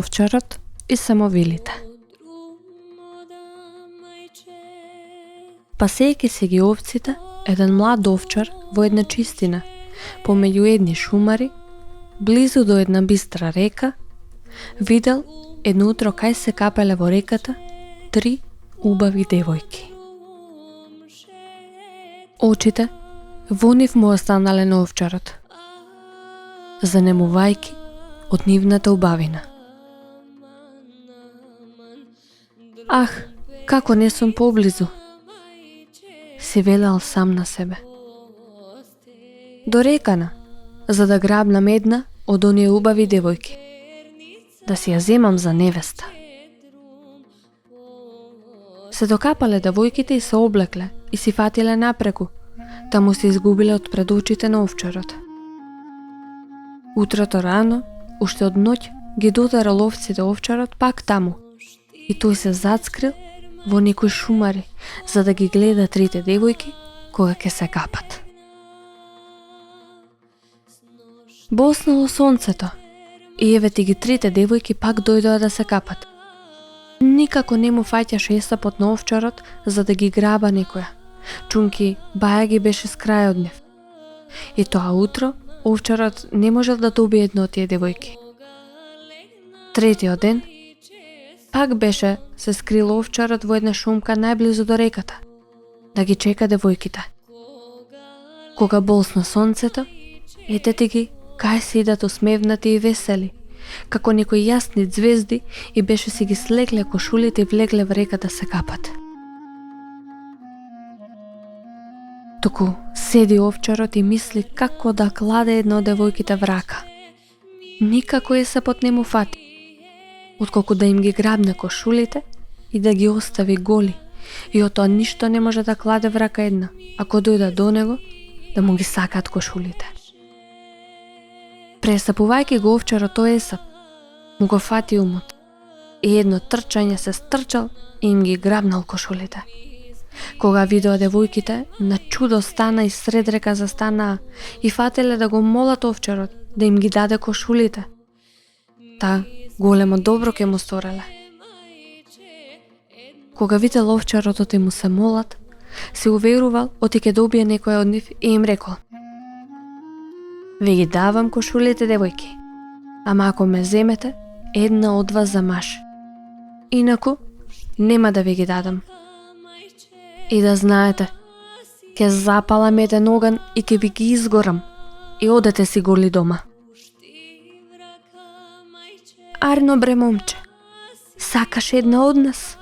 Овчарот и самовилите. Пасејќи се ги овците, еден млад овчар во една чистина, помеѓу едни шумари, близу до една бистра река, видел едно утро кај се капеле во реката 3 убави девојки. Очите во нив му останале на овчарот, занемувајќи од нивната убавина. Ах, како не сум поблизу, си велел сам на себе. Дорекана, за да грабнам една од оние убави девојки, да си ја земам за невеста. Се докапале девојките и се облекле и си фатиле напреку, таму се изгубиле од пред очите на овчарот. Утрото рано, уште од ноќ, ги дотерал овците овчарот пак таму и тој се зацкрил во некои шумари за да ги гледа 3 девојки кога ќе се капат. Боснало сонцето и еве ти ги 3 девојки пак дојдоа да се капат. Никако не му фаќаше есапот на овчарот за да ги граба некоја, чунки баја ги беше с крај од нив. И тоа утро овчарот не можел да добие една од тие девојки. Третиот ден пак беше се скрил овчарот во една шумка најблизу до реката, да ги чека девојките. Кога болсна сонцето, етете ги кај сидат усмевнати и весели, како некои јасни звезди, и беше си ги слекле кошулите и влегле во река да се капат. Туку седи овчарот и мисли како да кладе една од девојките в рака. Никако есапот не му фати, отколку да им ги грабне кошулите и да ги остави голи, и од тоа ништо не може да кладе в рака една, ако дојда до него да му ги сакаат кошулите. Пресапувајќи го овчарот тој есап, му го фати умот и едно трчање се стрчал и им ги грабнал кошулите. Кога видеа девојките, на чудо стана и сред река застанаа и фателе да го молат овчарот да им ги даде кошулите. Та големо добро ке му стореле. Кога видел овчарот оти му се молат, се уверувал оти ке добие некој од нив и им рекол: "Ви ги давам кошулите, девојки, ама ако ме земете, една од вас за маж. Инаку, нема да ви ги дадам. И да знаете, ке запалам еден оган и ке ви ги изгорам и одете си голи дома." "Арно бре, момче, сакаш една од нас?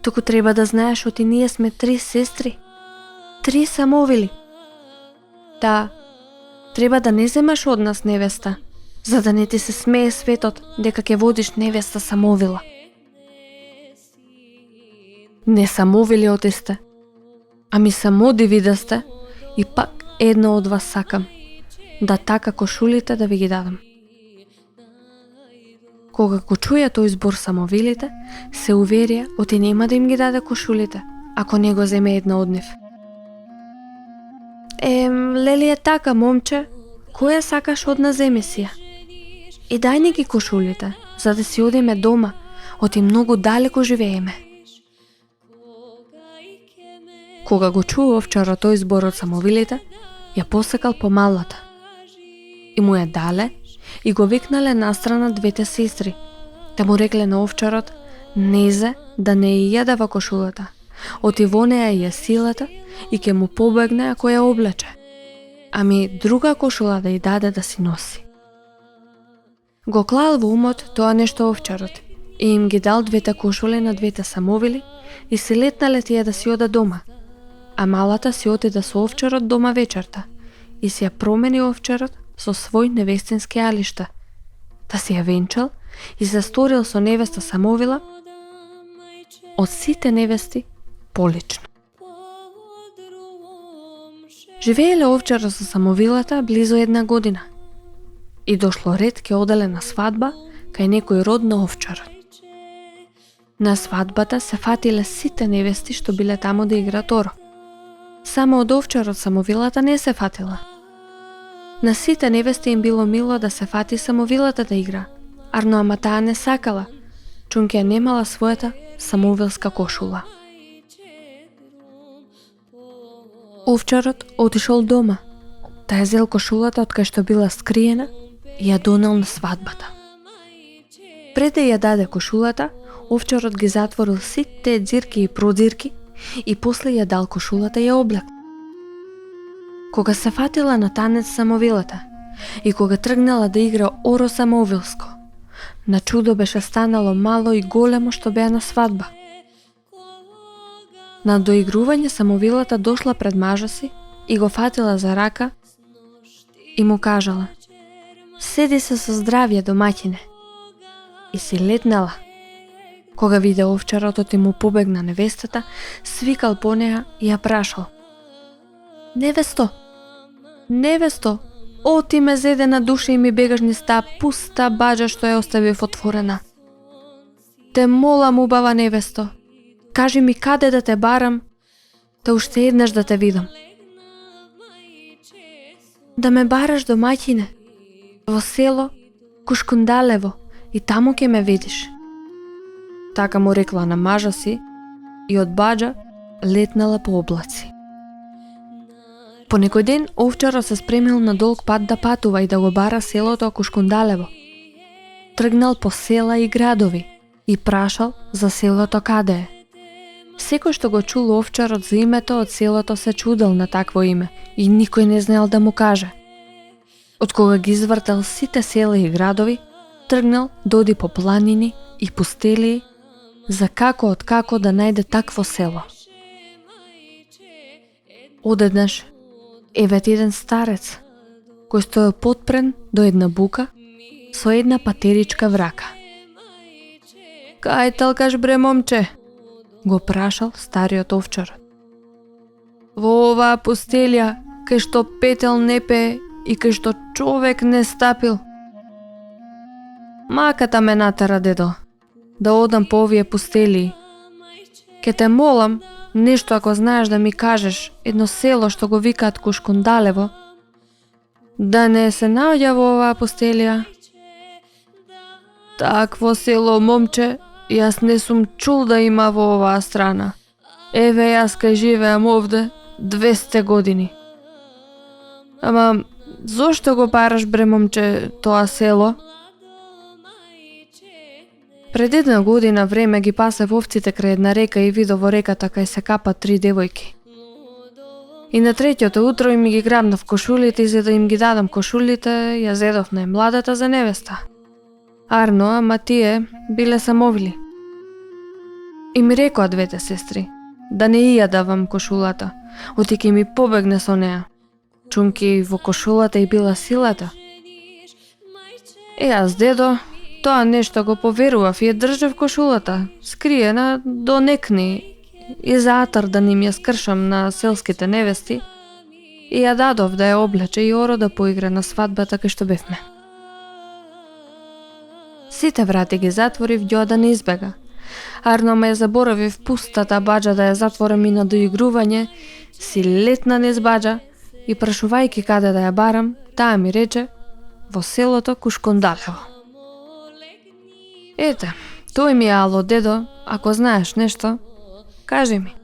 Туку треба да знаеш, оти ние сме 3 сестри, 3 самовили. Та, треба да не земаш од нас невеста, за да не ти се смее светот дека ќе водиш невеста самовила. Не самовили оти сте, ами самодиви да сте, и пак една од вас сакам, да така кошулите да ви ги дадам." Кога го чуја тој збор самовилите, се уверија оти нема да им ги даде кошулите, ако не го земе една од нив. Лели е така, момче, која сакаш од нас земи си ја? И дај ни ги кошулите, за да си одиме дома, оти многу далеко живееме." Кога го чуа овчарот тој збор од самовилите, ја посакал помалата и му ја дале и го викнале настрана 2 сестри, да му рекле на овчарот незе да не ја јадава кошулата, оти во неја ја силата и ќе му побегне ако ја облече, ами друга кошула да ја даде да си носи. Го клал во умот тоа нешто овчарот и им ги дал 2 кошули на 2 самовили и се летнале тие да си ода дома, а малата си отида со овчарот дома вечерта и си ја промени овчарот со свој невестински алишта, да си ја венчал и се сторил со невеста самовила од сите невести полично. Живееле овчарот со самовилата близо 1 година и дошло ред ке оделе на свадба кај некој род на овчарот. На свадбата се фатиле сите невести што биле таму да играат оро. Само од овчарот самовилата не се фатила. На сите невести им било мило да се фати самовилата да игра, арно ама таа не сакала, чунки ја немала својата самовилска кошула. Овчарот отишол дома, та ја зел кошулата од кај што била скриена и ја донел на свадбата. Пред да ја даде кошулата, овчарот ги затворил сите ѕирки и продзирки и после ја дал кошулата и ја облек. Кога се фатила на танец самовилата и кога тргнала да игра оро самовилско, на чудо беше станало мало и големо што беа на свадба. На доигрување самовилата дошла пред мажа си и го фатила за рака и му кажала: "Седи се со здравје, домаќине." И си летнала. Кога виде овчарот и му побегна невестата, свикал по неа и ја прашал: "Невесто, невесто, о ти ме зеде на душа и ми бегаш низ таа пуста баџа што ја оставив отворена. Те молам, убава невесто, кажи ми каде да те барам, да уште еднаш да те видам." "Да ме бараш, домаќине, во село Кушкундалево, и таму ќе ме видиш." Така му рекла на мажа си и од баџа летнала по облаци. По некој ден овчарот се спремил на долг пат да патува и да го бара селото Кушкундалево. Тргнал по села и градови и прашал за селото каде е. Секој што го чул овчарот за името од селото се чудел на такво име и никој не знаел да му каже. Од кога ги извртал сите села и градови, тргнал да оди по планини и пустелии за како да најде такво село. Одеднаш еве еден старец кој стоел подпрен до една бука со една патеричка врака. "Кај талкаш, бре, момче?" го прашал стариот овчар. "Во оваа пустелја, кај што петел не пее и кај што човек не стапил." "Маката ме натера, дедо, да одам по овие пустелии. Ке те молам, нешто ако знаеш да ми кажеш, едно село што го викаат Кушкундалево, да не се наоѓа во оваа пустелија." "Такво село, момче, јас не сум чул да има во оваа страна. Еве јас кај живеам овде 200 години. Ама, зошто го бараш, бре, момче, тоа село?" Пред една година време ги пасев овците крај една река и видов во реката кај се капат 3 девојки. И на третиото утро им ги грабнав кошулите и за да им ги дадам кошулите, ја зедов најмладата за невеста. Арно, ама тие биле самовили. И ми рекоа двете сестри да не ја давам кошулата, оти ќе ми побегне со неа, чунки во кошулата и била силата. Јас, дедо, тоа нешто го поверував и ја држав кошулата, скриена до некни, и за атар да ним ја скршам на селските невести, и ја дадов да ја облече и оро да поигра на свадбата кај што бевме. Сите врати ги затворив ѓо да не избега. Арно ме ја заборавив пустата баџа да ја затворам и на доигрување, си летна низ баџа и прашувајќи каде да ја барам, таа ми рече во селото Кушкундалево. Ете, тој ми е ало, дедо, ако знаеш нешто, кажи ми.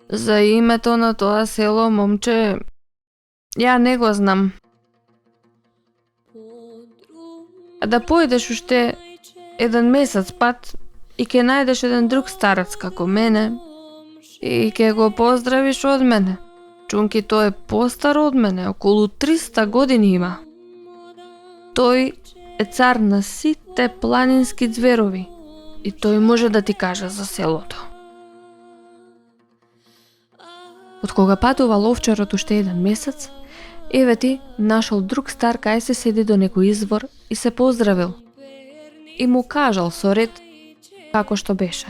За името на тоа село, момче, ја не го знам. А да појдеш уште еден месец пат и ќе најдеш еден друг старец како мене и ќе го поздравиш од мене. Чунки тој е постар од мене, околу 300 години има. Тој е цар на сите планински ѕверови и тој може да ти каже за селото. Од кога патувал овчарот уште еден месец, еве ти нашол друг стар кај се седи до некој извор и се поздравил. И му кажал со ред како што беше.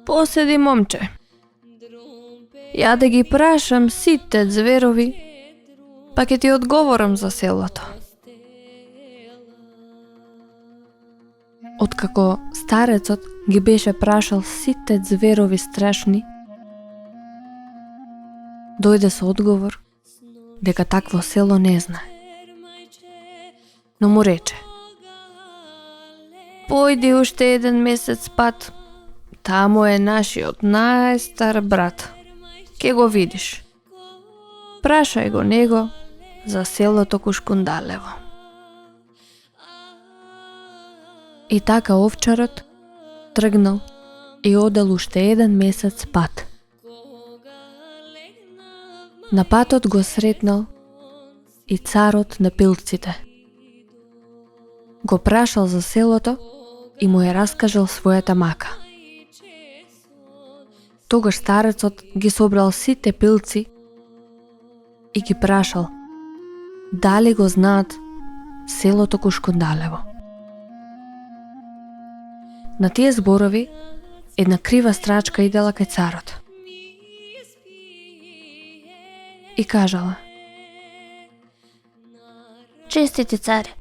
Поседи, момче. Ја да ги прашам сите ѕверови, па ќе ти одговорам за селото. Откако старецот ги беше прашал сите ձверови страшни, дојде со одговор дека такво село не знае. Но му рече: појди уште еден месец пат, таму е нашиот најстар брат, ке го видиш. Прашај го него за селото Кушкундалево. И така овчарот тргнал и одел уште еден месец пат. На патот го сретнал и царот на пилците. Го прашал за селото и му ја раскажал својата мака. Тогаш старецот ги собрал сите пилци и ги прашал дали го знаат селото Кушкундалево. На тие зборови една крива страчка идела кај царот и кажала: честити царе,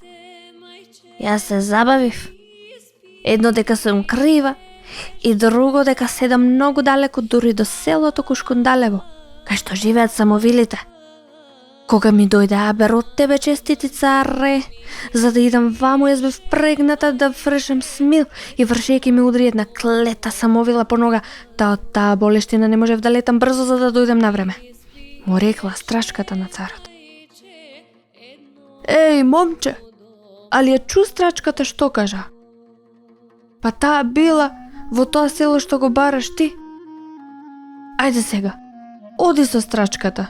јас се забавив. Едно дека сум крива и друго дека седам многу далеко дури до селото Кушкундалево, кај што живеат самовилите. Кога ми дојде абер од тебе, честити царе, за да идам ваму, јас бев прегната да вршем смил и вршејќи ми удри една клета самовила по нога, та од таа болештина не можев да летам брзо за да дојдем на време. Му рекла страчката на царот: еј, момче, али ја чу страчката што кажа? Па таа била во тоа село што го бараш ти. Ајде сега, оди со страчката.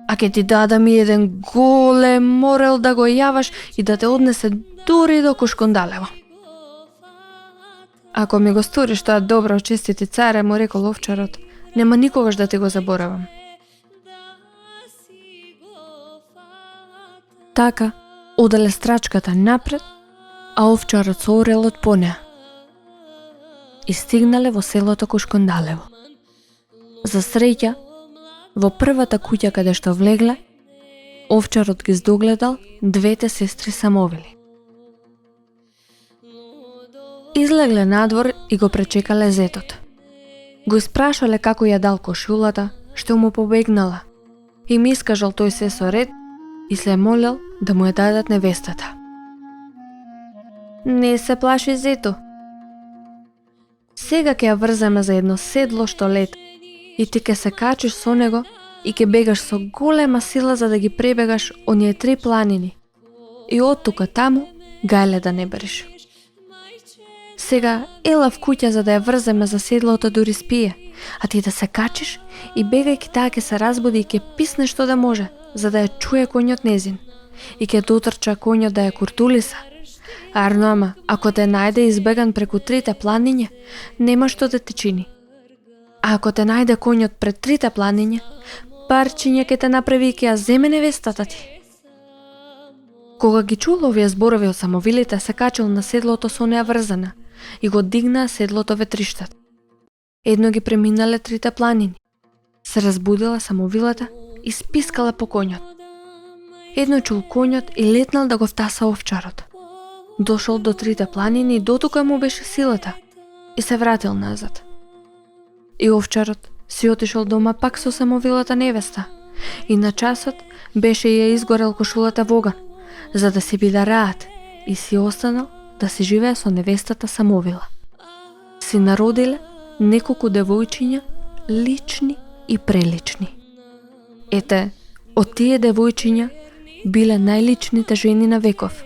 А ке ти дадам и еден голем морел да го јаваш и да те однесе дури до Кушкундалево. Ако ми го сториш тоа добро, честити царе, му рекол овчарот, нема никогаш да ти го заборавам. Така, оделе страчката напред, а овчарот со орелот по неа. И стигнале во селото Кушкундалево. За среќа, во првата куќа каде што влегле, овчарот ги здогледал двете сестри самовили. Излегле надвор и го пречекале зетот. Го испрашале како ја дал кошулата, што му побегнала, и ми искажал тој се со ред и се молел да му ја дадат невестата. Не се плаши, зето. Сега ќе ја врземе за едно седло што лета и ти ќе се качиш со него и ќе бегаш со голема сила за да ги пребегаш оние 3 планини. И од тука таму гајле да не береш. Сега ела в куќа за да ја врземе за седлото дури спие, а ти да се качиш и бегајќи таа ќе се разбуди и ќе писне што да може, за да ја чуе коњот незин. И ќе дотрча коњот да ја куртулиса. Арнома, ако те најде избеган преку 3 планиња, нема што да те чини. А ако те најде коњот пред 3 планиња, парчиња ќе те направи и ќе ја земе невестата ти. Кога ги чул овие зборови од самовилите, се качил на седлото со неа врзана и го дигнаа седлото ветриштата. Едно ги преминале 3 планини. Се разбудила самовилата и спискала по коњот. Едно чул коњот и летнал да го втаса овчарот. Дошол до 3 планини и дотука му беше силата и се вратил назад. И овчарот си отишол дома пак со самовилата невеста и на часот беше ја изгорел кошулата во оган, за да си биде раат, и си останал да си живее со невестата самовила. Си народиле неколку девојчиња, лични и прелични. Ете, од тие девојчиња биле најличните жени на веков.